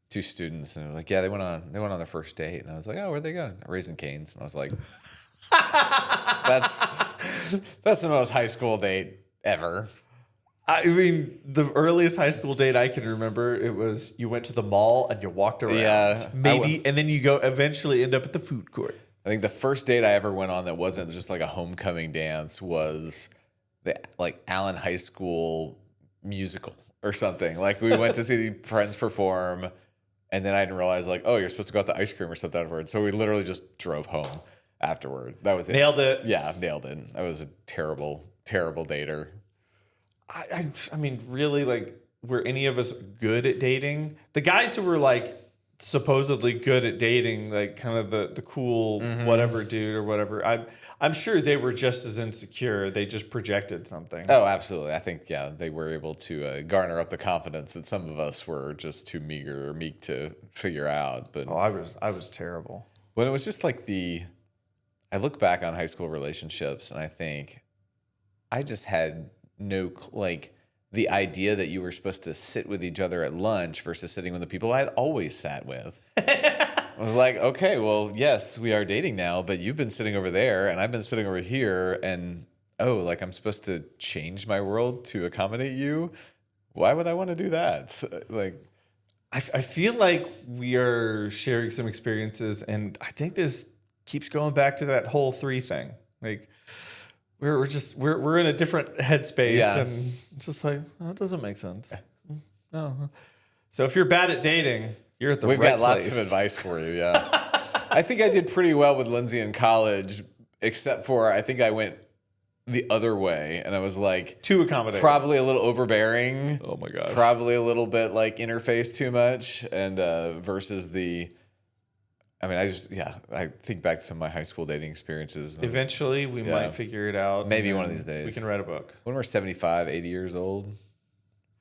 two students, and they were like, yeah, they went on their first date, and I was like, oh, where'd they go? Raising Cane's, and I was like, that's the most high school date ever. I mean, the earliest high school date I can remember, it was you went to the mall and you walked around. Yeah, maybe, and then you eventually end up at the food court. I think the first date I ever went on that wasn't just like a homecoming dance was the like Allen High School musical or something. Like we went to see friends perform, and then I didn't realize like, oh, you're supposed to go out to ice cream or something afterwards. So we literally just drove home afterward. That was it. Nailed it. Yeah, nailed it. I was a terrible, terrible dater. I mean, really, like, were any of us good at dating? The guys who were like supposedly good at dating, like kind of the cool whatever dude or whatever, I'm sure they were just as insecure. They just projected something. Oh, absolutely. I think, yeah, they were able to garner up the confidence that some of us were just too meager or meek to figure out. But I was terrible. When it was just like I look back on high school relationships and I think I just had no, like, the idea that you were supposed to sit with each other at lunch versus sitting with the people I'd always sat with. I was like, okay, well, yes, we are dating now, but you've been sitting over there and I've been sitting over here, and like I'm supposed to change my world to accommodate you? Why would I want to do that? Like, I feel like we are sharing some experiences, and I think this keeps going back to that whole 3 thing. Like, we're in a different headspace, and it's just like, oh, it doesn't make sense. No. So if you're bad at dating, you're at the right place. We've got lots of advice for you. Yeah, I think I did pretty well with Lindsay in college, except for I think I went the other way, and I was like too accommodating, probably a little overbearing. Oh my gosh, probably a little bit like interface too much, and versus the. I mean, I think back to some of my high school dating experiences. Eventually, we might figure it out. Maybe one of these days. We can write a book. When we're 75, 80 years old.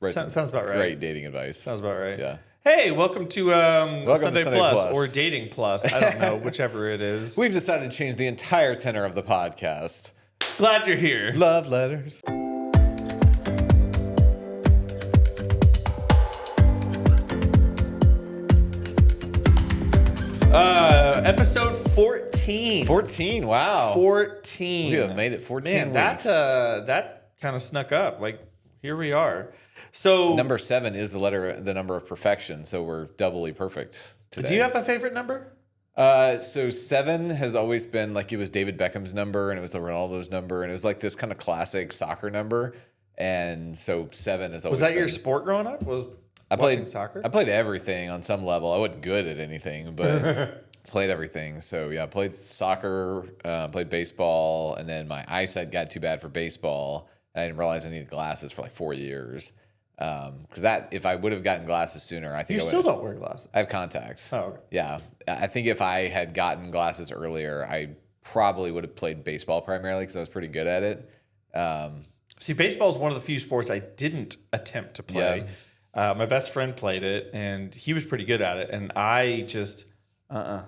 Sounds about right. Great dating advice. Sounds about right. Yeah. Hey, welcome to Sunday Plus or Dating Plus. I don't know, whichever it is. We've decided to change the entire tenor of the podcast. Glad you're here. Love letters. Episode 14. 14, wow. 14. We have made it 14 weeks. That kind of snuck up. Like, here we are. So number 7 is the number of perfection, so we're doubly perfect today. Do you have a favorite number? So 7 has always been like, it was David Beckham's number, and it was Ronaldo's number, and it was like this kind of classic soccer number. And so 7 has always been. Was that your sport growing up? I played soccer? I played everything on some level. I wasn't good at anything, but played everything. So yeah, I played soccer, played baseball, and then my eyesight got too bad for baseball, and I didn't realize I needed glasses for like 4 years. Because if I would have gotten glasses sooner, I think you still don't wear glasses. I have contacts. Oh, okay. Yeah. I think if I had gotten glasses earlier, I probably would have played baseball primarily because I was pretty good at it. See, baseball is one of the few sports I didn't attempt to play. Yeah. My best friend played it, and he was pretty good at it, and I just, I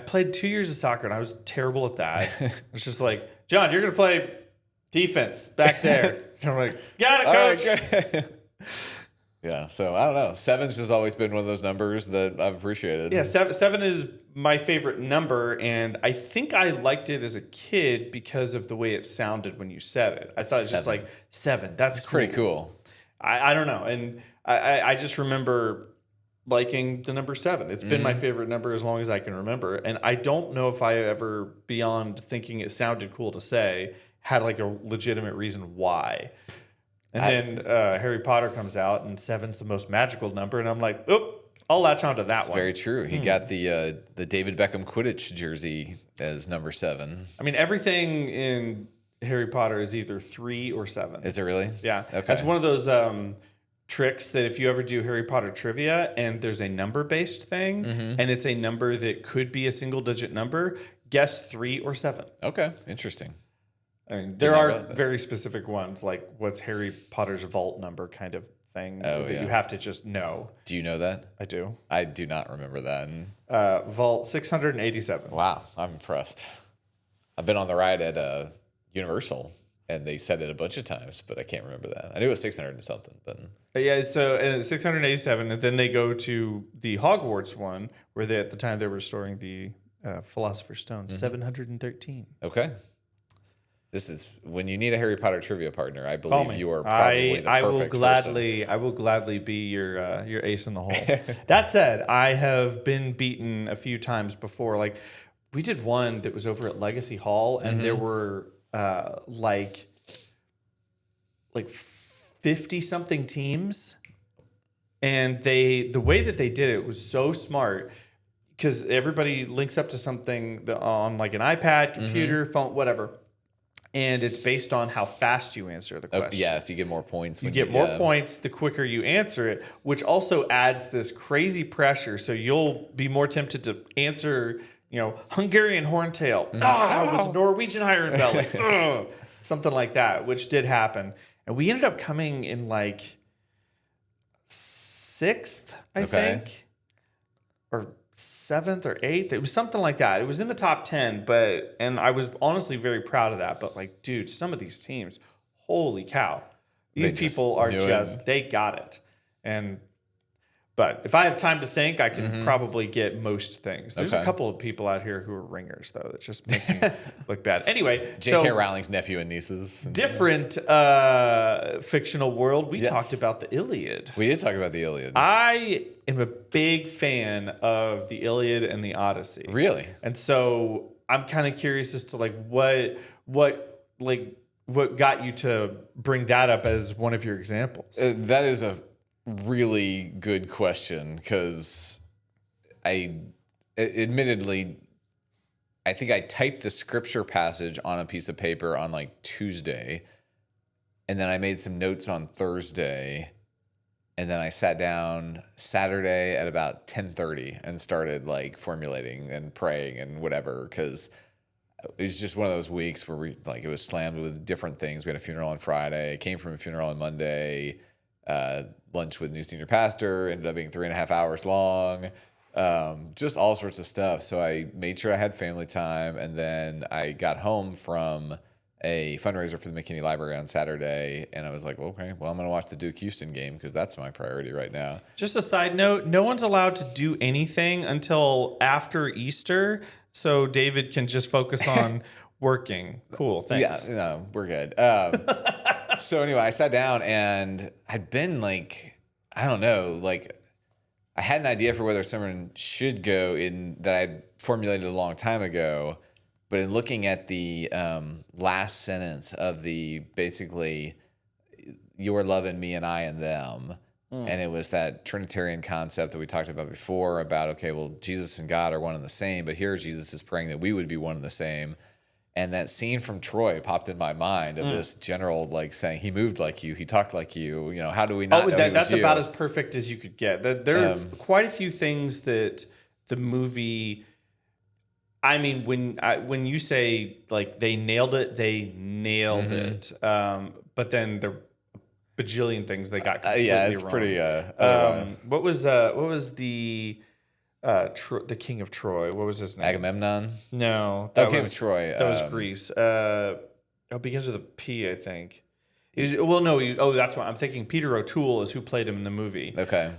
played 2 years of soccer, and I was terrible at that. It's just like, John, you're gonna play defense back there. And I'm like, got it, coach. Yeah, so I don't know. 7's just always been one of those numbers that I've appreciated. Yeah, seven is my favorite number, and I think I liked it as a kid because of the way it sounded when you said it. I thought it was just like 7. That's cool. Pretty cool. I don't know, and I just remember liking the number 7. It's been my favorite number as long as I can remember, and I don't know if I ever, beyond thinking it sounded cool to say, had like a legitimate reason why. And then Harry Potter comes out, and 7's the most magical number, and I'm like, oop, I'll latch onto that one. That's very true. He got the David Beckham Quidditch jersey as number 7. I mean, everything in Harry Potter is either 3 or 7. Is it really? Yeah. Okay. That's one of those tricks that if you ever do Harry Potter trivia and there's a number-based thing, and it's a number that could be a single-digit number, guess 3 or 7. Okay, interesting. I mean, there are very specific ones, like what's Harry Potter's vault number kind of thing that you have to just know. Do you know that? I do. I do not remember that. Vault 687. Wow, I'm impressed. I've been on the ride at Universal, And they said it a bunch of times, but I can't remember that. I knew it was 600 and something, but Yeah, so and 687, and then they go to the Hogwarts one, where they at the time they were restoring the Philosopher's Stone, 713. okay. This is when you need a Harry Potter trivia partner. I Call believe me. you are probably the perfect person. I will gladly be your ace in the hole. That said, I have been beaten a few times before. Like we did one that was over at Legacy Hall, and there were like 50 something teams, and the way that they did it was so smart because everybody links up to something on like an iPad, computer, phone, whatever. And it's based on how fast you answer the question. Yeah, so you get more points. You get more points the quicker you answer it, which also adds this crazy pressure. So you'll be more tempted to answer, Hungarian horntail. It was a Norwegian iron belly. Something like that, which did happen. And we ended up coming in like 6th, I think, or 7th or 8th. It was something like that. It was in the top 10, and I was honestly very proud of that. But like, dude, some of these teams, holy cow, these people are they got it. But if I have time to think, I can probably get most things. There's a couple of people out here who are ringers, though, that just make me look bad. Anyway, J.K. Rowling's nephew and nieces. Different fictional world. We talked about the Iliad. We did talk about the Iliad. I am a big fan of the Iliad and the Odyssey. Really? And so I'm kind of curious as to like what got you to bring that up as one of your examples. That is a really good question because admittedly, I think I typed a scripture passage on a piece of paper on like Tuesday, and then I made some notes on Thursday, and then I sat down Saturday at about 10:30 and started like formulating and praying and whatever, because it was just one of those weeks where it was slammed with different things. We had a funeral on Friday, came from a funeral on Monday, lunch with new senior pastor, ended up being 3.5 hours long, just all sorts of stuff. So I made sure I had family time, and then I got home from a fundraiser for the McKinney Library on Saturday, and I was like, I'm going to watch the Duke Houston game because that's my priority right now. Just a side note, no one's allowed to do anything until after Easter, so David can just focus on working. Cool, thanks. Yeah, no, we're good. So anyway, I sat down and I'd been like, I don't know, like I had an idea for where the sermon should go that I'd formulated a long time ago, but in looking at the last sentence of the basically your love in me and I in them, and it was that Trinitarian concept that we talked about before about, okay, well, Jesus and God are one and the same, but here Jesus is praying that we would be one and the same. And that scene from Troy popped in my mind of this general like saying, he moved like you, he talked like you, how do we not know that's he was about you? as perfect as you could get. There are quite a few things that the movie, I mean, when you say like they nailed it, they nailed it. But then there are a bajillion things they got completely it's wrong. pretty what was the King of Troy? What was his name? Agamemnon? No, King of Troy. That was Greece. It begins with a P, I think. That's what I'm thinking. Peter O'Toole is who played him in the movie. Okay.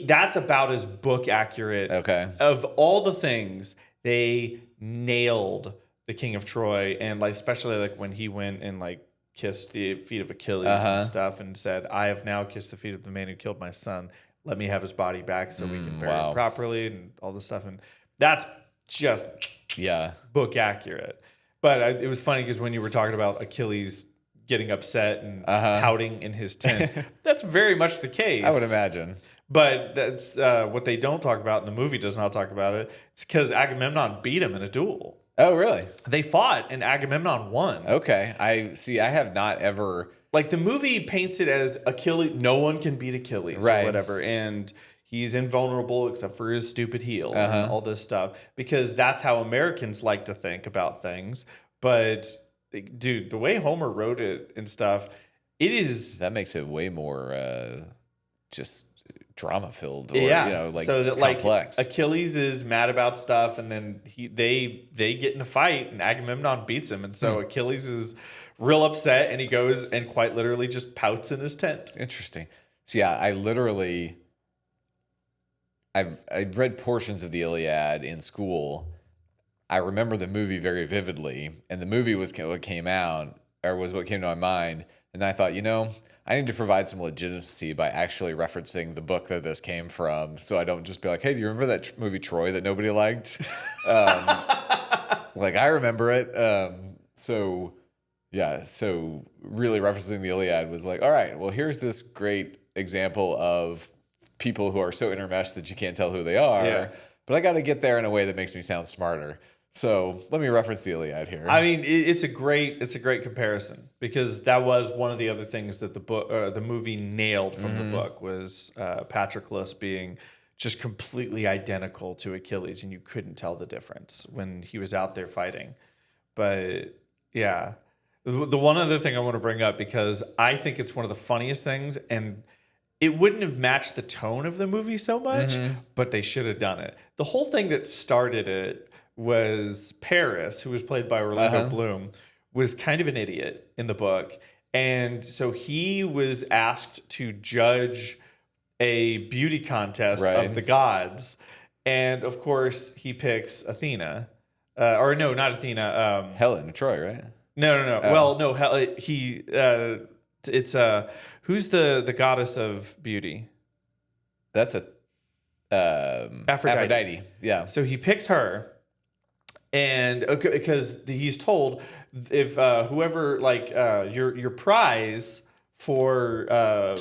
That's about as book accurate. Okay. Of all the things, they nailed the King of Troy, and like especially like when he went and like kissed the feet of Achilles and stuff, and said, "I have now kissed the feet of the man who killed my son. Let me have his body back so we can bury him properly," and all this stuff. And that's just book accurate. But it was funny because when you were talking about Achilles getting upset and pouting in his tent, that's very much the case. I would imagine. But that's what they don't talk about, and the movie does not talk about it. It's because Agamemnon beat him in a duel. Oh, really? They fought, and Agamemnon won. Okay. I have not ever... Like, the movie paints it as Achilles, no one can beat Achilles or whatever, and he's invulnerable except for his stupid heel and all this stuff, because that's how Americans like to think about things. But, dude, the way Homer wrote it and stuff, it is... That makes it way more just drama filled or like so that complex. like Achilles is mad about stuff, and then they get in a fight, and Agamemnon beats him, and so Achilles is real upset, and he goes and quite literally just pouts in his tent. Interesting. So yeah, I read portions of the Iliad in school. I remember the movie very vividly, and the movie was what came out, or was what came to my mind. And I thought, I need to provide some legitimacy by actually referencing the book that this came from, so I don't just be like, hey, do you remember that movie Troy that nobody liked? Like, I remember it. So really referencing the Iliad was like, all right, well, here's this great example of people who are so intermeshed that you can't tell who they are, but I got to get there in a way that makes me sound smarter. So let me reference the Iliad here. I mean, it's a great comparison, because that was one of the other things that the movie nailed from the book was Patroclus being just completely identical to Achilles, and you couldn't tell the difference when he was out there fighting. But yeah, the one other thing I want to bring up, because I think it's one of the funniest things, and it wouldn't have matched the tone of the movie so much, but they should have done it. The whole thing that started it was Paris, who was played by Orlando Bloom, was kind of an idiot in the book. And so he was asked to judge a beauty contest of the gods. And of course, he picks Athena. Or no, not Athena. Helen, Troy, right? No. Oh. Well, no, it's who's the goddess of beauty? That's Aphrodite. Yeah. So he picks her. And because he's told, if whoever your prize for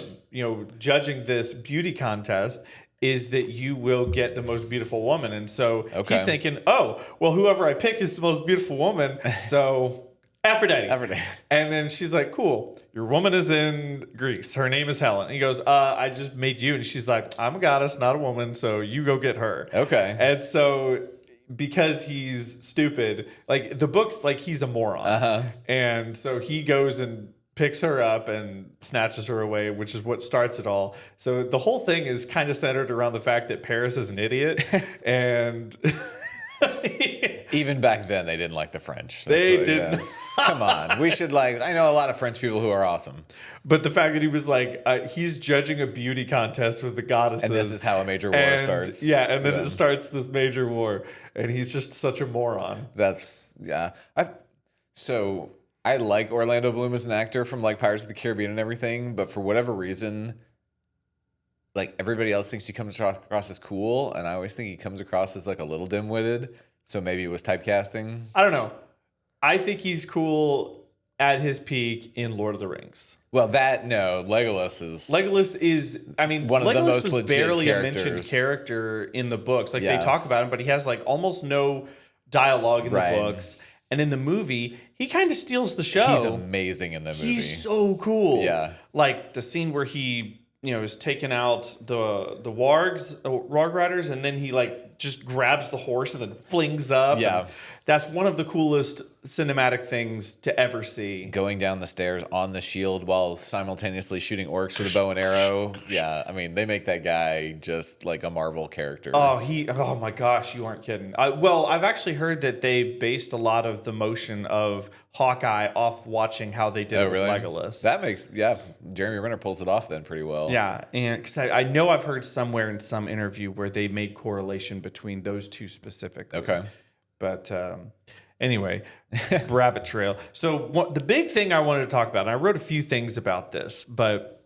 judging this beauty contest is that you will get the most beautiful woman, and so he's thinking, oh well, whoever I pick is the most beautiful woman, so Aphrodite. And then she's like, cool, your woman is in Greece. Her name is Helen. And he goes, I just made you, and she's like, I'm a goddess, not a woman, so you go get her. Okay. And so, because he's stupid, like the book's like he's a moron, and so he goes and picks her up and snatches her away, which is what starts it all. So the whole thing is kind of centered around the fact that Paris is an idiot, and even back then they didn't like the French. They didn't. Come on, we should I know a lot of French people who are awesome. But the fact that he was like, he's judging a beauty contest with the goddesses. And this is how a major war starts. Yeah, and then it starts this major war. And he's just such a moron. So I like Orlando Bloom as an actor from Pirates of the Caribbean and everything, but for whatever reason, everybody else thinks he comes across as cool, and I always think he comes across as a little dim-witted. So maybe it was typecasting. I don't know. I think he's cool at his peak in Lord of the Rings. Well, Legolas is one of the most legit barely characters. a mentioned character in the books. They talk about him, but he has almost no dialogue in the books. And in the movie, he kind of steals the show. He's amazing in the movie. He's so cool. Yeah. The scene where he, is taking out the Warg Riders, and then he just grabs the horse and then flings up. Yeah. That's one of the coolest cinematic things to ever see. Going down the stairs on the shield while simultaneously shooting orcs with a bow and arrow. Yeah, I mean, they make that guy just like a Marvel character. Oh my gosh, you aren't kidding. I've actually heard that they based a lot of the motion of Hawkeye off watching how they did it with Legolas. That makes, Jeremy Renner pulls it off then pretty well. Yeah, and because I know I've heard somewhere in some interview where they made correlation between those two specifically. Okay. But anyway, rabbit trail. So the big thing I wanted to talk about, and I wrote a few things about this, but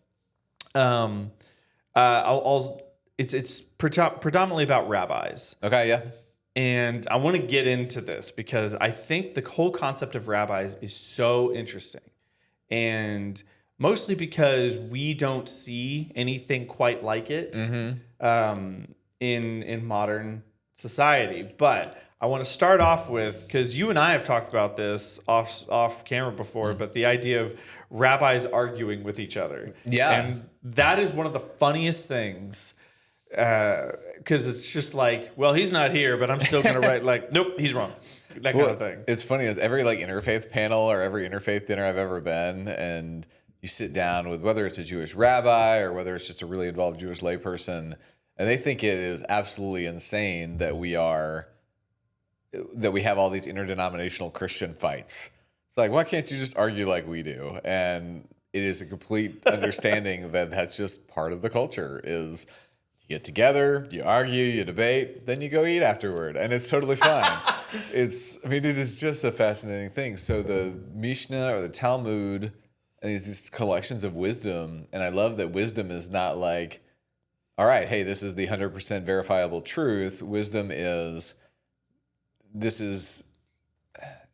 it's predominantly about rabbis. Okay, yeah. And I want to get into this because I think the whole concept of rabbis is so interesting. And mostly because we don't see anything quite like it in modern society. But I want to start off with, because you and I have talked about this off camera before, but the idea of rabbis arguing with each other. Yeah. And that is one of the funniest things, because it's just well, he's not here, but I'm still going to write nope, he's wrong. That kind of thing. It's funny, as every interfaith panel or every interfaith dinner I've ever been, and you sit down with whether it's a Jewish rabbi or whether it's just a really involved Jewish layperson, and they think it is absolutely insane that we have all these interdenominational Christian fights. It's like, why can't you just argue like we do? And it is a complete understanding that that's just part of the culture. Is you get together, you argue, you debate, then you go eat afterward, and it's totally fine. It is just a fascinating thing. So the Mishnah or the Talmud and these collections of wisdom, and I love that wisdom is not like, all right, hey, this is the 100% verifiable truth. Wisdom is,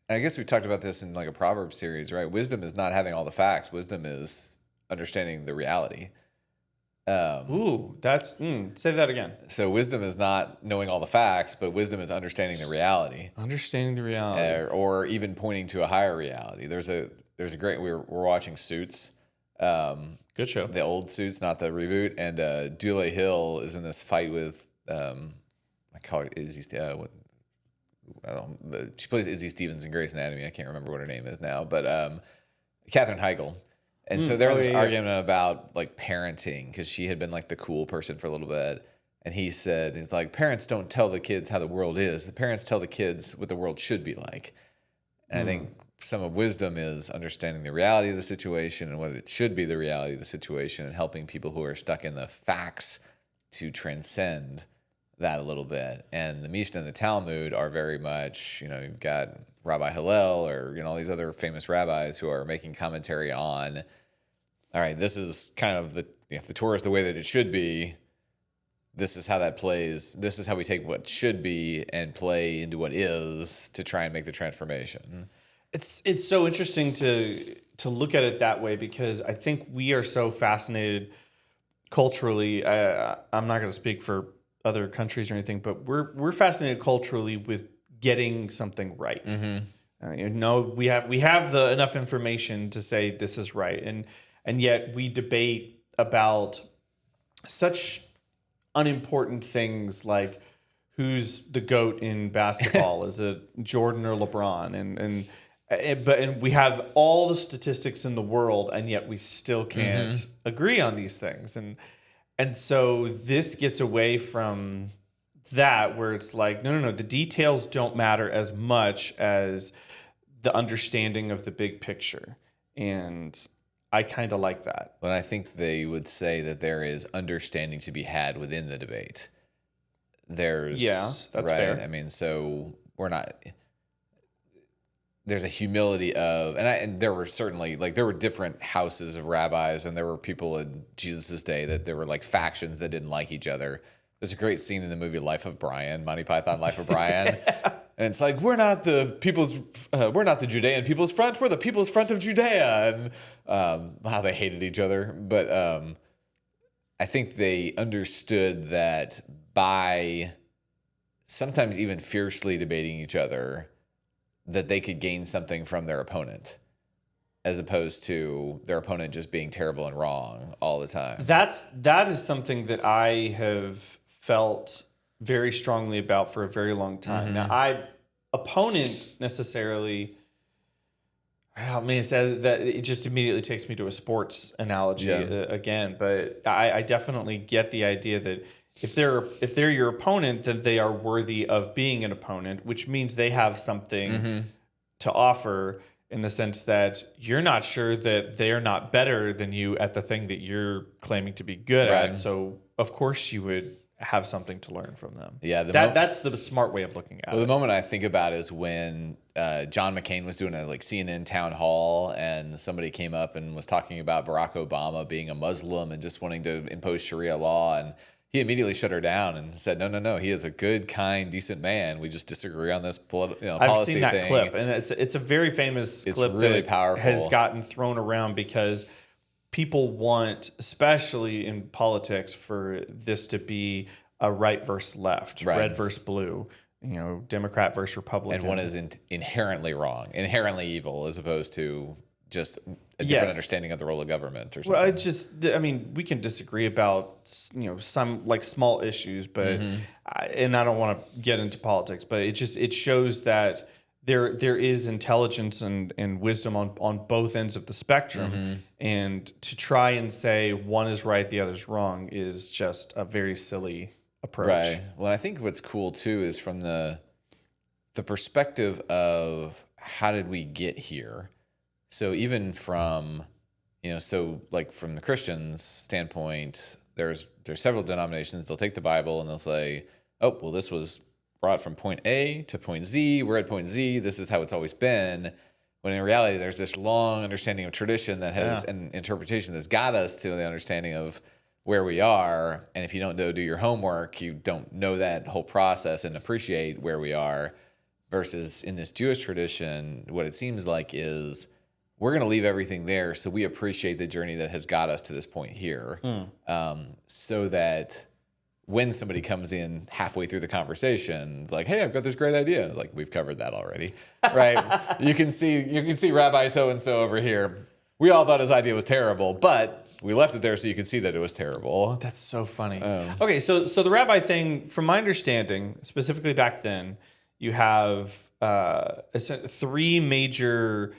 I guess we talked about this in like a Proverbs series, right? Wisdom is not having all the facts. Wisdom is understanding the reality. Say that again. So wisdom is not knowing all the facts, but wisdom is understanding the reality. Understanding the reality. Or even pointing to a higher reality. There's a great, we're watching Suits. Good show. The old Suits, not the reboot. And Dule Hill is in this fight with, I call her Izzy, she plays Izzy Stevens in Grey's Anatomy. I can't remember what her name is now, but Katherine Heigl. And so there was this argument about like parenting, because she had been like the cool person for a little bit. And he's like, parents don't tell the kids how the world is. The parents tell the kids what the world should be like. And I think some of wisdom is understanding the reality of the situation and what it should be the reality of the situation, and helping people who are stuck in the facts to transcend that a little bit. And the Mishnah and the Talmud are very much, you've got Rabbi Hillel or, all these other famous rabbis who are making commentary on, all right, this is kind of if the Torah is the way that it should be, this is how that plays. This is how we take what should be and play into what is to try and make the transformation. It's so interesting to look at it that way, because I think we are so fascinated culturally. I'm not going to speak for other countries or anything, but we're fascinated culturally with getting something right. Mm-hmm. We have enough information to say this is right, and yet we debate about such unimportant things like who's the GOAT in basketball. Is it Jordan or LeBron? And we have all the statistics in the world, and yet we still can't agree on these things. And so this gets away from that, where it's like, no, the details don't matter as much as the understanding of the big picture. And I kind of like that. But I think they would say that there is understanding to be had within the debate. That's fair. I mean, so we're not... There's a humility of, and there were certainly, like, there were different houses of rabbis, and there were people in Jesus's day that there were like factions that didn't like each other. There's a great scene in the movie Life of Brian, Monty Python Life of Brian. And it's like, we're not the Judean People's Front, we're the People's Front of Judea, and how they hated each other. But I think they understood that by sometimes even fiercely debating each other, that they could gain something from their opponent, as opposed to their opponent just being terrible and wrong all the time. That is something that I have felt very strongly about for a very long time. Mm-hmm. Now, opponent necessarily, it says that it just immediately takes me to a sports analogy again. But I definitely get the idea that if they're your opponent, then they are worthy of being an opponent, which means they have something to offer, in the sense that you're not sure that they're not better than you at the thing that you're claiming to be good at. So of course you would have something to learn from them. Yeah, that's the smart way of looking at it. The moment I think about is when John McCain was doing a CNN town hall, and somebody came up and was talking about Barack Obama being a Muslim and just wanting to impose Sharia law, and he immediately shut her down and said, no, he is a good, kind, decent man. We just disagree on this policy thing. I've seen that clip, and it's a very famous clip. It's really that powerful. Has gotten thrown around because people want, especially in politics, for this to be a right versus left, red versus blue, Democrat versus Republican. And one is inherently wrong, inherently evil, as opposed to just a different understanding of the role of government or something. Well, we can disagree about, some like small issues, but, and I don't want to get into politics, but it shows that there is intelligence and wisdom on both ends of the spectrum, and to try and say one is right, the other's wrong is just a very silly approach. Right. Well, I think what's cool too is from the perspective of how did we get here? So even from, so like from the Christians' standpoint, there's several denominations. They'll take the Bible and they'll say, oh, well, this was brought from point A to point Z. We're at point Z. This is how it's always been. When in reality, there's this long understanding of tradition that has an interpretation that's got us to the understanding of where we are. And if you don't do your homework, you don't know that whole process and appreciate where we are. Versus in this Jewish tradition, what it seems like is we're going to leave everything there so we appreciate the journey that has got us to this point here. So that when somebody comes in halfway through the conversation, it's like, hey, I've got this great idea. And it's like, we've covered that already, right? You can see Rabbi so-and-so over here. We all thought his idea was terrible, but we left it there so you could see that it was terrible. That's so funny. Okay, so the rabbi thing, from my understanding, specifically back then, you have three major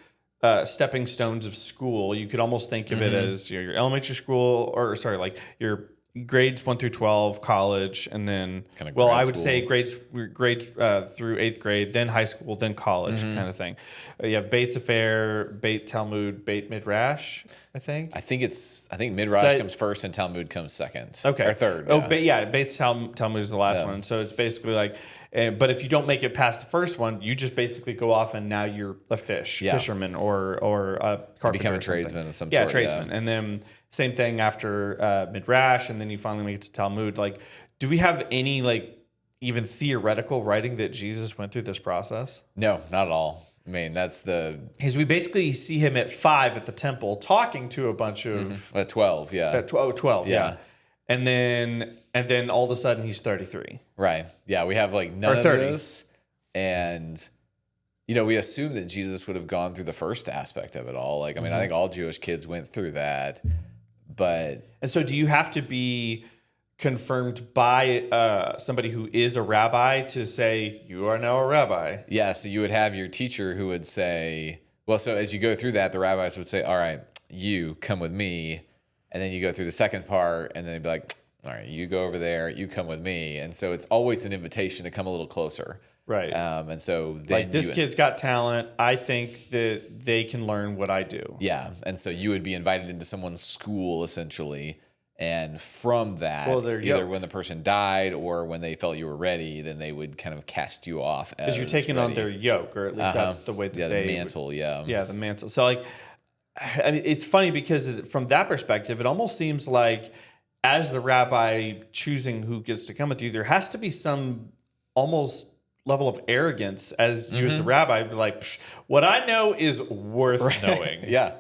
stepping stones of school. You could almost think of it as your elementary school, or sorry, like your grades 1 through 12, college, and then Kind of I would school. say grades through 8th grade, then high school, then college, kind of thing. You have Beit Sefer, Beit Talmud, Beit Midrash, I think. I think Midrash comes first and Talmud comes second. Okay. Or third. Oh, Yeah. Beit Talmud is the last one. So it's basically like, but if you don't make it past the first one, you just basically go off and now you're a fisherman or a carpenter. Become a or something. tradesman of some Yeah, sort. tradesman. And then same thing after Midrash, and then you finally make it to Talmud. Like, do we have any like even theoretical writing that Jesus went through this process? No, not at all. I mean, that's Because we basically see him at 5 at the temple talking to a bunch of at 12, yeah. at 12, Yeah. yeah. And then all of a sudden he's 33. Right. Yeah, we have like none Or of 30. this. And, we assume that Jesus would have gone through the first aspect of it all. Like, I mean, I think all Jewish kids went through that. But. And so do you have to be confirmed by somebody who is a rabbi to say, you are now a rabbi? Yeah, so you would have your teacher who would say, well, so as you go through that, the rabbis would say, all right, you come with me. And then you go through the second part, and then they'd be like, all right, you go over there, you come with me. And so it's always an invitation to come a little closer. Right. And so then like, this kid's got talent. I think that they can learn what I do. Yeah. And so you would be invited into someone's school, essentially. And from that, either when the person died or when they felt you were ready, then they would kind of cast you off as because you're taking on ready. their yoke, or at least that's the way that the mantle, the mantle. So, like, I mean, it's funny because from that perspective, it almost seems like as the rabbi choosing who gets to come with you, there has to be some almost level of arrogance as you as the rabbi, be like, what I know is worth knowing. Yeah,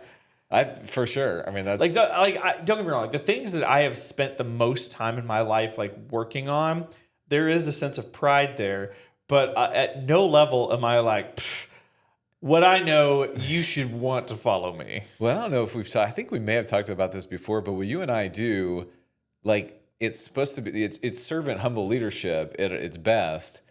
for sure. I mean, that's don't get me wrong. Like, the things that I have spent the most time in my life like working on, there is a sense of pride there, but at no level am I like, what I know, you should want to follow me. Well, I don't know if I think we may have talked about this before, but what you and I do, like, it's supposed to be, it's servant humble leadership at its best.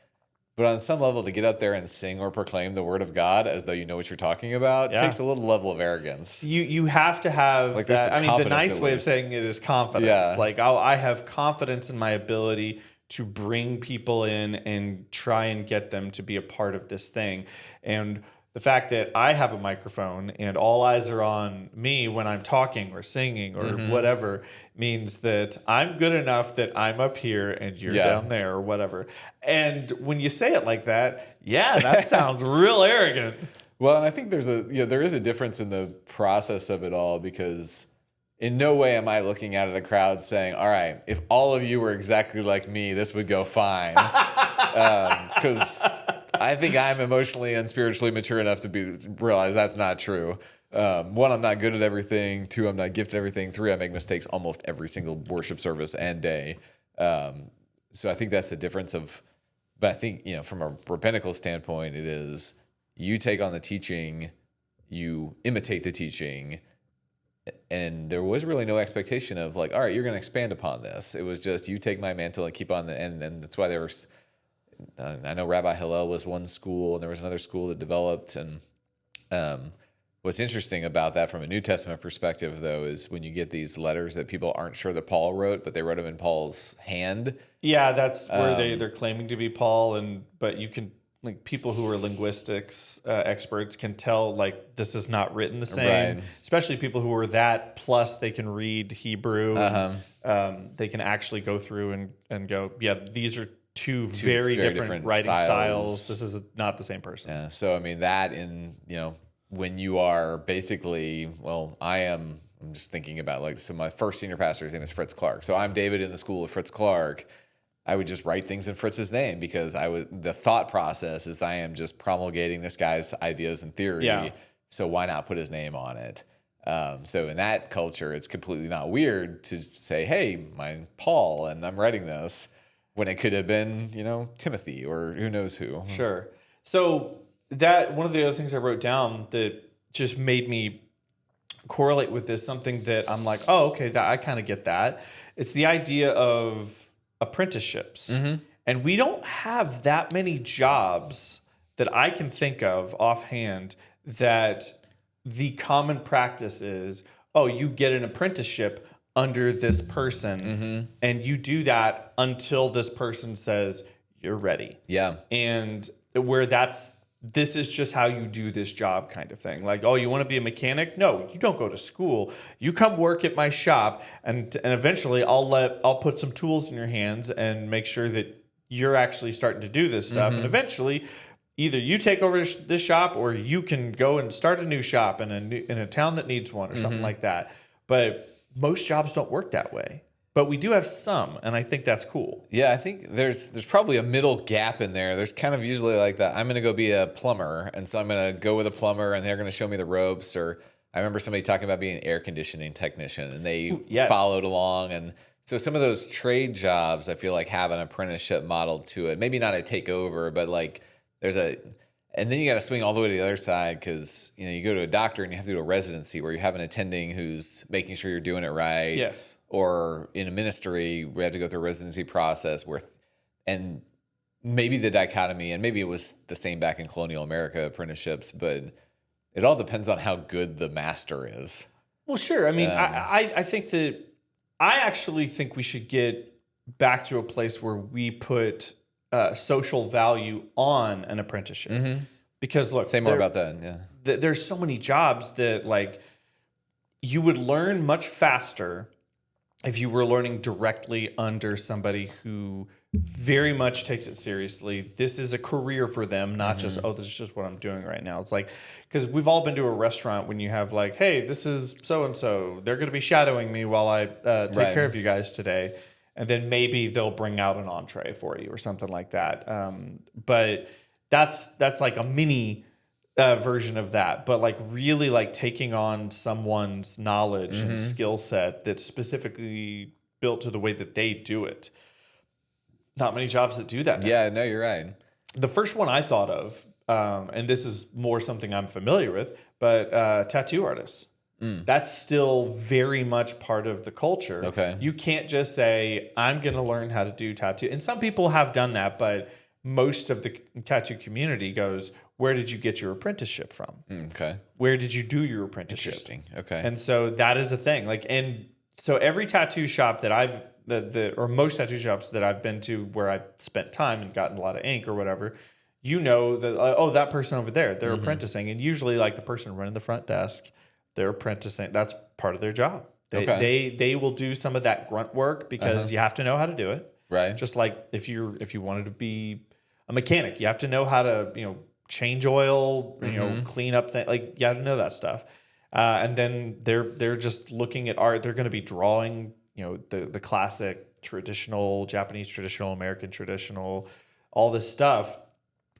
But on some level, to get up there and sing or proclaim the word of God as though you know what you're talking about takes a little level of arrogance. You have to have like, that. I mean, the nice way of least. saying it is confidence. Yeah. Like, I have confidence in my ability to bring people in and try and get them to be a part of this thing. And the fact that I have a microphone and all eyes are on me when I'm talking or singing or whatever means that I'm good enough that I'm up here and you're down there or whatever. And when you say it like that, that sounds real arrogant. Well, and I think there is a difference in the process of it all, because in no way am I looking out at a crowd saying, all right, if all of you were exactly like me, this would go fine. Because I think I'm emotionally and spiritually mature enough to realize that's not true. One, I'm not good at everything. Two, I'm not gifted at everything. Three, I make mistakes almost every single worship service and day. So I think that's the difference but I think, from a rabbinical standpoint, it is you take on the teaching, you imitate the teaching, and there was really no expectation of like, all right, you're going to expand upon this. It was just, you take my mantle and keep on and that's why I know Rabbi Hillel was one school, and there was another school that developed. And what's interesting about that from a New Testament perspective, though, is when you get these letters that people aren't sure that Paul wrote, but they wrote them in Paul's hand. Yeah, that's where they're claiming to be Paul, but you can, like, people who are linguistics experts can tell, like, this is not written the same. Right. Especially people who are that, plus they can read Hebrew. They can actually go through and go, yeah, these are two very different writing styles. This is not the same person. Yeah. So I mean that when you are basically, well, I'm just thinking about, like, so my first senior pastor, his name is Fritz Clark. So I'm David in the school of Fritz Clark. I would just write things in Fritz's name because the thought process is I am just promulgating this guy's ideas and theory. Yeah. So why not put his name on it? So in that culture, it's completely not weird to say, hey, my Paul, and I'm writing this, when it could have been, Timothy or who knows who. Sure. So that one of the other things I wrote down that just made me correlate with this, something that I'm like, oh, okay, that I kind of get that. It's the idea of apprenticeships. And we don't have that many jobs that I can think of offhand that the common practice is, oh, you get an apprenticeship under this person, and you do that until this person says you're ready. Yeah. And where this is just how you do this job kind of thing. Like, oh, you want to be a mechanic? No, you don't go to school. You come work at my shop, and eventually I'll put some tools in your hands and make sure that you're actually starting to do this stuff. And eventually, either you take over this shop, or you can go and start a new shop in a town that needs one, or something like that. But most jobs don't work that way. But we do have some, and I think that's cool. Yeah, I think there's probably a middle gap in there. There's kind of usually like that. I'm going to go be a plumber, and so I'm going to go with a plumber, and they're going to show me the ropes. Or I remember somebody talking about being an air conditioning technician, and they followed along. And so some of those trade jobs, I feel like, have an apprenticeship model to it. Maybe not a takeover, but like and then you got to swing all the way to the other side because, you go to a doctor and you have to do a residency where you have an attending who's making sure you're doing it right. Yes. Or in a ministry, we have to go through a residency process and maybe the dichotomy, and maybe it was the same back in colonial America, apprenticeships, but it all depends on how good the master is. Well, sure. I mean, I think that I actually think we should get back to a place where we put social value on an apprenticeship. Because look, say more about that. Yeah. There's so many jobs that, like, you would learn much faster if you were learning directly under somebody who very much takes it seriously. This is a career for them, not just, oh, this is just what I'm doing right now. It's like, because we've all been to a restaurant when you have, like, hey, this is so-and-so. They're going to be shadowing me while I take care of you guys today. And then maybe they'll bring out an entree for you or something like that. But that's like a mini version of that. But, like, really, like, taking on someone's knowledge and skill set that's specifically built to the way that they do it. Not many jobs that do that now. Yeah, no, you're right. The first one I thought of, and this is more something I'm familiar with, but tattoo artists. That's still very much part of the culture. Okay. You can't just say, I'm going to learn how to do tattoo. And some people have done that, but most of the tattoo community goes, where did you get your apprenticeship from? Okay. Where did you do your apprenticeship? Interesting. Okay. And so that is the thing. Like, and so every tattoo shop that or most tattoo shops that I've been to where I've spent time and gotten a lot of ink or whatever, that, that person over there, they're apprenticing. And usually, like, the person running the front desk, they're apprenticing. That's part of their job. They will do some of that grunt work because you have to know how to do it. Right. Just like if you wanted to be a mechanic, you have to know how to, change oil, clean up things. Like, you have to know that stuff. And then they're just looking at art. They're going to be drawing, the classic traditional, Japanese traditional, American traditional, all this stuff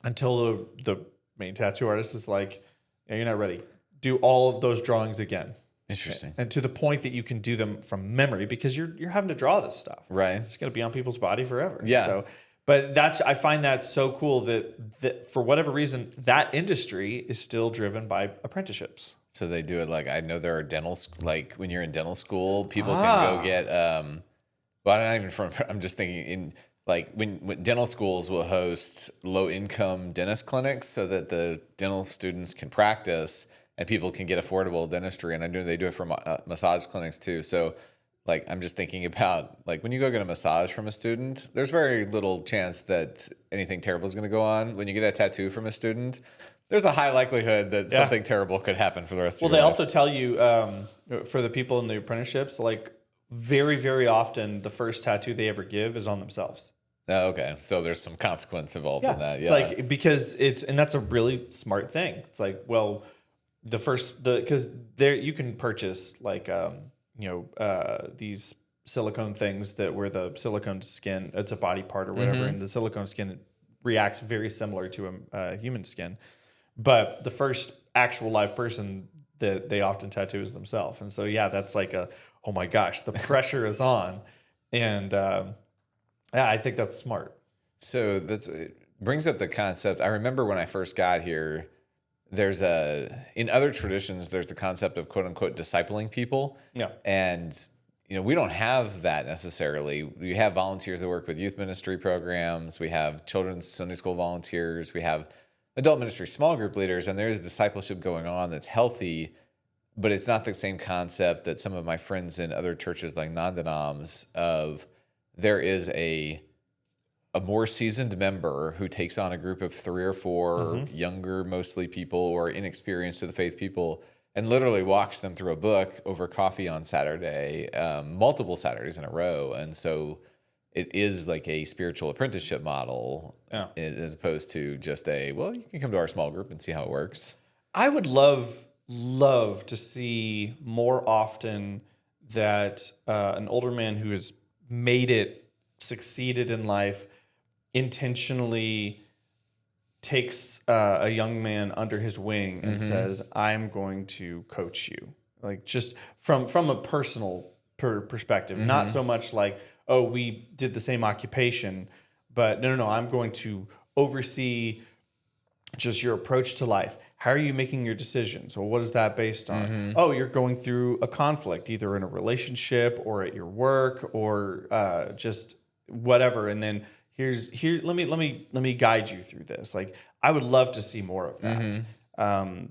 until the main tattoo artist is like, yeah, you're not ready. Do all of those drawings again. Interesting. And to the point that you can do them from memory because you're having to draw this stuff. Right. It's going to be on people's body forever. Yeah. So, but I find that so cool that for whatever reason, that industry is still driven by apprenticeships. So they do it like, I know there are like when you're in dental school, people can go get, I'm just thinking like when dental schools will host low income dentist clinics so that the dental students can practice and people can get affordable dentistry. And I know they do it for massage clinics too. So like, I'm just thinking about like when you go get a massage from a student, there's very little chance that anything terrible is going to go on. When you get a tattoo from a student, there's a high likelihood that something terrible could happen for the rest of your life. Well, they also tell you for the people in the apprenticeships, like very, very often the first tattoo they ever give is on themselves. Oh, okay. So there's some consequence involved in that. It's like, because and that's a really smart thing. It's like, well, because there you can purchase like, these silicone things that where the silicone skin, it's a body part or whatever. And the silicone skin reacts very similar to a human skin. But the first actual live person that they often tattoo is themselves. And so, yeah, that's like oh my gosh, the pressure is on. And I think that's smart. So it brings up the concept. I remember when I first got here, in other traditions, there's the concept of quote unquote discipling people. Yeah. And, we don't have that necessarily. We have volunteers that work with youth ministry programs. We have children's Sunday school volunteers. We have adult ministry small group leaders, and there's discipleship going on that's healthy, but it's not the same concept that some of my friends in other churches like non-denoms of there is a more seasoned member who takes on a group of 3 or 4 younger, mostly people or inexperienced to the faith people, and literally walks them through a book over coffee on Saturday, multiple Saturdays in a row. And so it is like a spiritual apprenticeship model as opposed to just you can come to our small group and see how it works. I would love to see more often that an older man who has made it, succeeded in life, intentionally takes a young man under his wing and says, I'm going to coach you. Like just from a personal perspective, not so much like, oh, we did the same occupation, but no, I'm going to oversee just your approach to life. How are you making your decisions? Well, what is that based on? Oh, you're going through a conflict, either in a relationship or at your work or just whatever. And then let me guide you through this. Like, I would love to see more of that.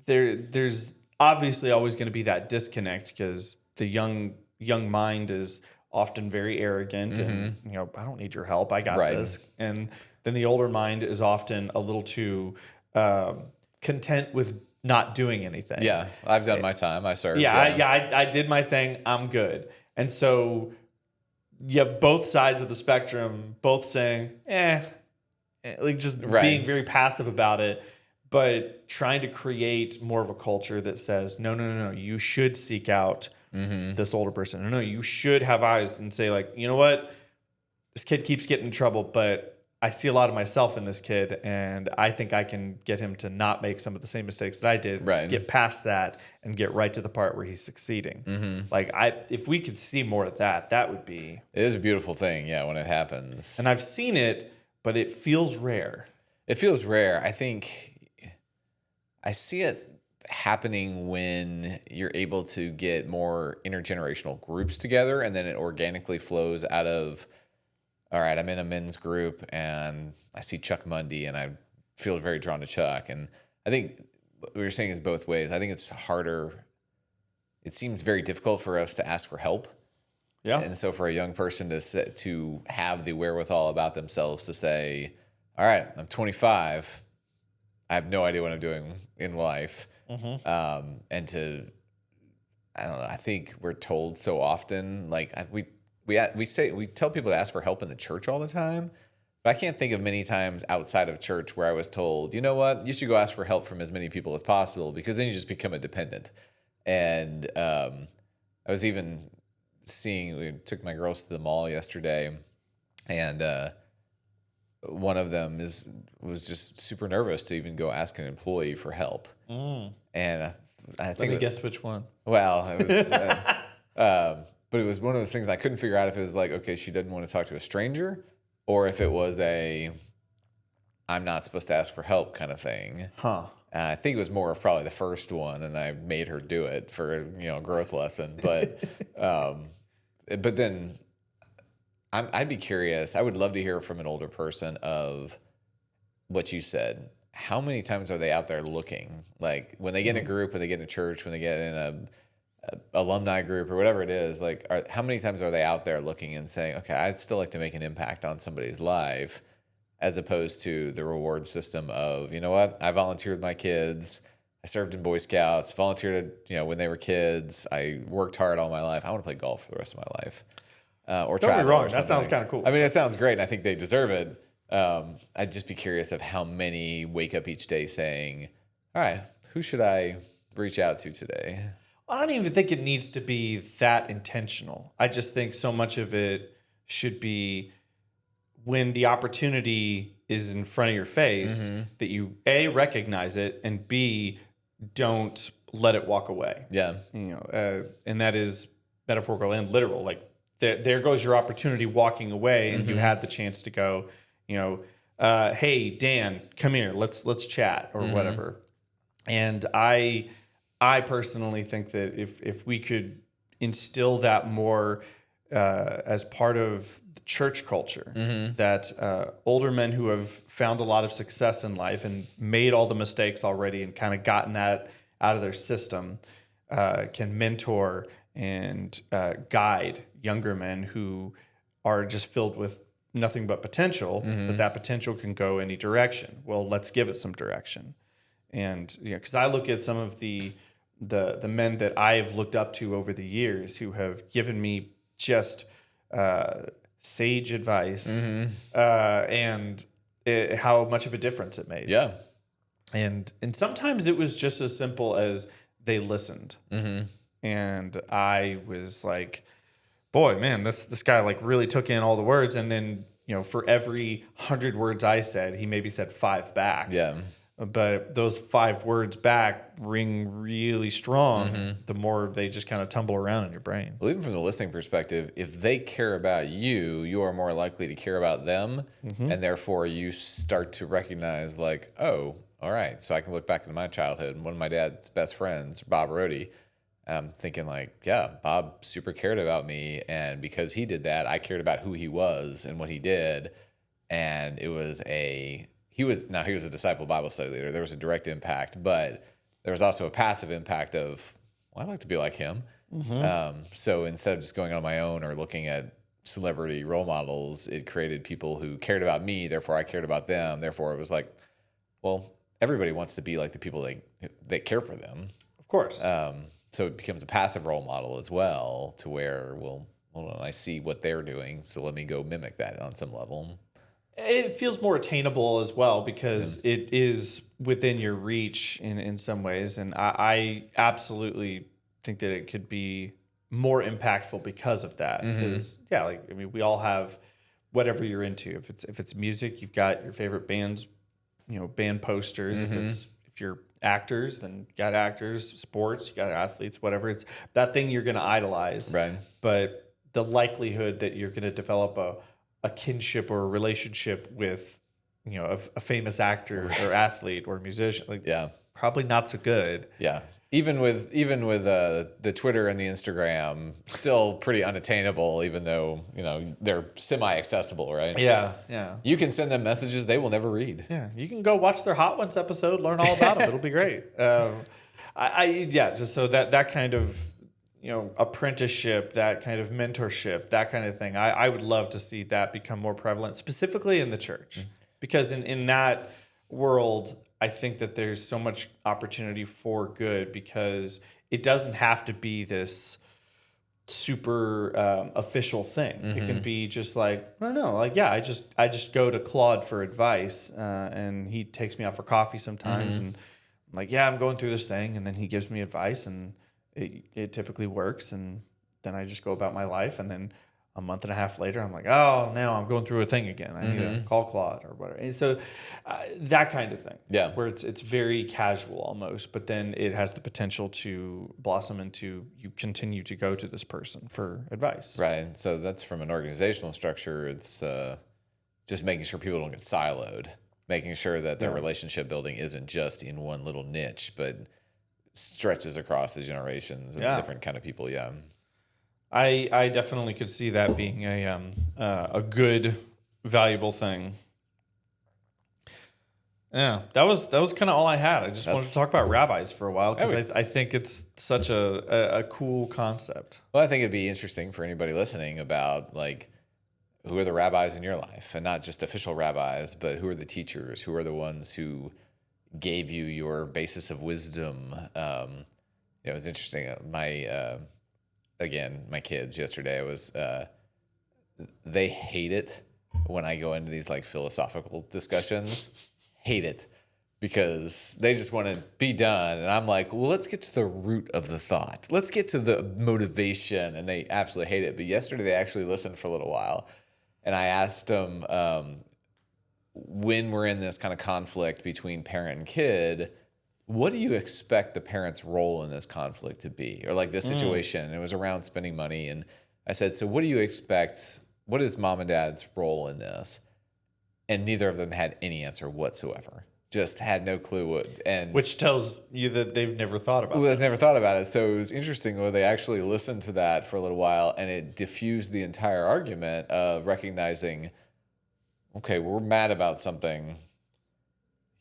There's obviously always going to be that disconnect because the young mind is often very arrogant and I don't need your help, I got this. And then the older mind is often a little too content with not doing anything. Yeah, I've done my time. I served. I did my thing. I'm good. And so you have both sides of the spectrum, both saying, like just being very passive about it, but trying to create more of a culture that says, no, you should seek out this older person. No, you should have eyes and say like, you know what? This kid keeps getting in trouble, but I see a lot of myself in this kid, and I think I can get him to not make some of the same mistakes that I did. Just get past that and get right to the part where he's succeeding. Like if we could see more of that, that would be. It is a beautiful thing, when it happens. And I've seen it, but it feels rare. It feels rare. I think I see it happening when you're able to get more intergenerational groups together, and then it organically flows out of. All right, I'm in a men's group and I see Chuck Mundy and I feel very drawn to Chuck. And I think what you're saying is both ways. I think it's harder. It seems very difficult for us to ask for help. Yeah. And so for a young person to have the wherewithal about themselves to say, all right, I'm 25. I have no idea what I'm doing in life. And I don't know, I think we're told so often, like we tell people to ask for help in the church all the time, but I can't think of many times outside of church where I was told, you know what, you should go ask for help from as many people as possible because then you just become a dependent. And I was even we took my girls to the mall yesterday, and one of them was just super nervous to even go ask an employee for help. And I think. Let me guess which one. Well, it was. But it was one of those things I couldn't figure out if it was like, okay, she didn't want to talk to a stranger, or if it was I'm not supposed to ask for help kind of thing. I think it was more of probably the first one, and I made her do it for a growth lesson. But but then I'd be curious. I would love to hear from an older person of what you said. How many times are they out there looking? Like when they get in a group, when they get in a church, when they get in a alumni group or whatever it is, like how many times are they out there looking and saying, okay, I'd still like to make an impact on somebody's life, as opposed to the reward system of, you know what, I volunteered with my kids. I served in Boy Scouts, volunteered, when they were kids. I worked hard all my life. I want to play golf for the rest of my life, or Don't be travel. wrong. Or That sounds kind of cool. I mean, it sounds great, and I think they deserve it. I'd just be curious of how many wake up each day saying, "All right, who should I reach out to today?" I don't even think it needs to be that intentional. I just think so much of it should be when the opportunity is in front of your face that you A, recognize it, and B, don't let it walk away. Yeah, And that is metaphorical and literal. Like there goes your opportunity walking away, and you had the chance to go, hey Dan, come here, let's chat or whatever. And I personally think that if we could instill that more as part of the church culture, that older men who have found a lot of success in life and made all the mistakes already and kind of gotten that out of their system, can mentor and guide younger men who are just filled with nothing but potential, but that potential can go any direction. Well, let's give it some direction. And because I look at some of the men that I've looked up to over the years who have given me just sage advice, and how much of a difference it made. yeah, And sometimes it was just as simple as they listened, and I was like, boy, man, this guy like really took in all the words, and then for every 100 words I said, he maybe said 5 back. yeah. But those 5 words back ring really strong the more they just kind of tumble around in your brain. Well, even from the listening perspective, if they care about you, you are more likely to care about them. And therefore you start to recognize like, oh, all right, so I can look back into my childhood and one of my dad's best friends, Bob Rohde, and I'm thinking like, yeah, Bob super cared about me. And because he did that, I cared about who he was and what he did. And it was he was a disciple Bible study leader. There was a direct impact, but there was also a passive impact of, well, I'd like to be like him. So instead of just going on my own or looking at celebrity role models, it created people who cared about me. Therefore, I cared about them. Therefore, it was like, well, everybody wants to be like the people that care for them. Of course. So it becomes a passive role model as well, to where, well, hold on, I see what they're doing, so let me go mimic that on some level. It feels more attainable as well because it is within your reach in some ways. And I absolutely think that it could be more impactful because of that. Because, we all have whatever you're into. If it's music, you've got your favorite bands, band posters. If you're actors, then you got actors. Sports, you got athletes, whatever. It's that thing you're going to idolize. Right. But the likelihood that you're going to develop a kinship or a relationship with, a famous actor or athlete or musician, probably not so good. Yeah. Even with the Twitter and the Instagram, still pretty unattainable, even though, they're semi-accessible, right? Yeah, yeah. You can send them messages they will never read. Yeah, you can go watch their Hot Ones episode, learn all about them. It'll be great. Just so that kind of, apprenticeship, that kind of mentorship, that kind of thing. I would love to see that become more prevalent, specifically in the church, because in that world, I think that there's so much opportunity for good, because it doesn't have to be this super official thing. It can be just like, I don't know, like, I just go to Claude for advice, and he takes me out for coffee sometimes, and I'm like, I'm going through this thing, and then he gives me advice, and it typically works, and then I just go about my life, and then a month and a half later, I'm like, oh, now I'm going through a thing again. I need to call Claude or whatever. And so that kind of thing, where it's very casual almost, but then it has the potential to blossom into you continue to go to this person for advice. Right. So that's from an organizational structure. It's just making sure people don't get siloed, making sure that their relationship building isn't just in one little niche, but stretches across the generations and the different kind of people. Yeah. I definitely could see that being a good, valuable thing. Yeah, that was kind of all I had. I just wanted to talk about rabbis for a while because I think it's such a cool concept. Well, I think it'd be interesting for anybody listening about like who are the rabbis in your life, and not just official rabbis, but who are the teachers, who are the ones who gave you your basis of wisdom. It was interesting. My kids yesterday was they hate it when I go into these like philosophical discussions. Hate it because they just want to be done, and I'm like, well, let's get to the root of the thought. Let's get to the motivation, and they absolutely hate it. But yesterday they actually listened for a little while, and I asked them when we're in this kind of conflict between parent and kid, what do you expect the parent's role in this conflict to be, or like this situation? And it was around spending money, and I said, so what do you expect? What is mom and dad's role in this? And neither of them had any answer whatsoever. Just had no clue what. And which tells you that they've never thought about it. They've never thought about it. So it was interesting where they actually listened to that for a little while, and it diffused the entire argument of recognizing, okay, we're mad about something.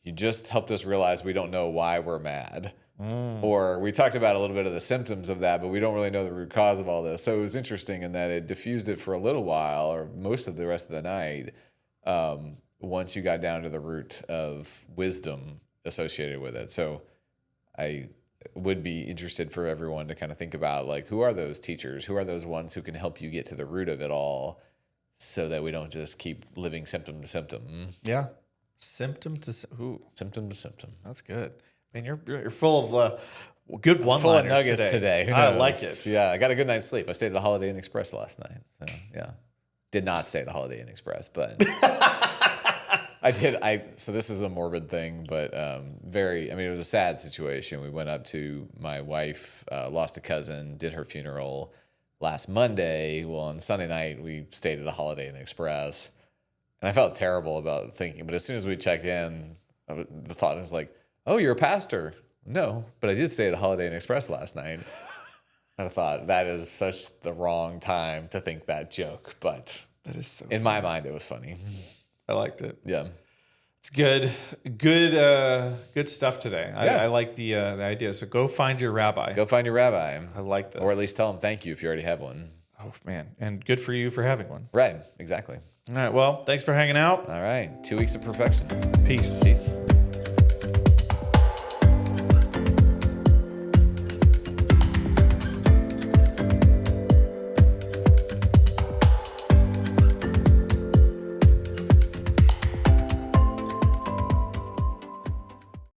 You just helped us realize we don't know why we're mad. Or we talked about a little bit of the symptoms of that, but we don't really know the root cause of all this. So it was interesting in that it diffused it for a little while, or most of the rest of the night. Once you got down to the root of wisdom associated with it. So I would be interested for everyone to kind of think about, like, who are those teachers? Who are those ones who can help you get to the root of it all so that we don't just keep living symptom to symptom? Yeah. Symptom to symptom to symptom. That's good. I mean, you're full of good one-liners full of nuggets today. Who knows? I like it. Yeah, I got a good night's sleep. I stayed at a Holiday Inn Express last night. So, yeah. Did not stay at a Holiday Inn Express, but I did. So this is a morbid thing, but it was a sad situation. We went up to, my wife lost a cousin, did her funeral last Monday. Well, on Sunday night, we stayed at a Holiday Inn Express. And I felt terrible about thinking, but as soon as we checked in, the thought was like, oh, you're a pastor. No, but I did stay at a Holiday Inn Express last night. And I thought, that is such the wrong time to think that joke. But that is so in my mind, it was funny. I liked it. Yeah. It's good. Good stuff today. Yeah. I like the idea. So go find your rabbi. Go find your rabbi. I like this. Or at least tell them thank you if you already have one. Oh, man. And good for you for having one. Right. Exactly. All right. Well, thanks for hanging out. All right. 2 weeks of perfection. Peace. Peace.